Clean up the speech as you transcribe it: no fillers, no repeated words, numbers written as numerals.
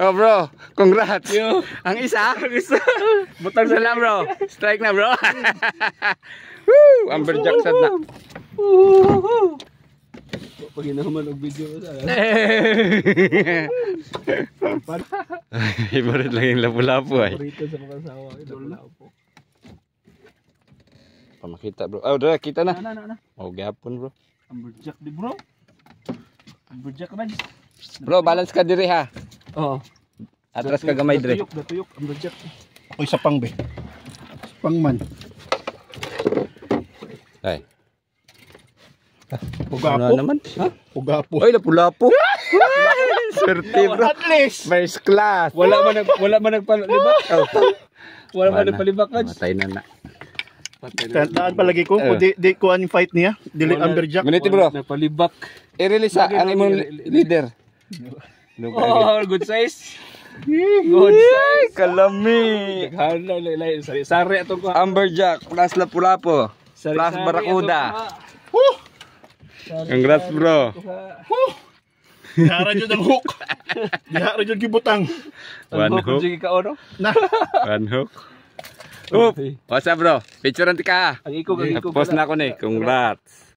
Oh bro, congrats. Yo. Ang isa? Ang isa. Butang sala bro. Strike na bro. Woo! Amberjack sad na. Pag inaman og video mo sa. Ibarit lang yung lapu-lapu ay. Paborito sa mga asawa. Lapu-lapu. Pamakita bro. Oh, dra kita na. Na. Oh, gapon bro. Amberjack di bro. Amberjack man. Bro, balance ka diri ha. Oo. Atras ka gamay dre. Datuyok, amberjack. Ako isa pang be. Pang man. Ay. Ugapo. Ano naman? Ha? Ugapo. Oy, lapu-lapu. Swerte bro. At least. First class. Wala man nagpalibak. Oh. Wala man nagpalibak ka. Matay na na. Tandaan palagi ko. Kung di ko ang fight niya. Dili Amberjack. Minute bro. Nagpalibak. I-release ang imong leader. Oh, good size. Good size. Kalami. Naghala lay sari atong ko. Amberjack plus lapu-lapu. Plus Barracuda. Congrats bro. Dihara jud ang hook. Dihara jud gibutang. One hook. Sige ka ono. Na. One hook. Oop. What's up bro? Picture nanti ka. Ang iko. Post na ako ni. Congrats.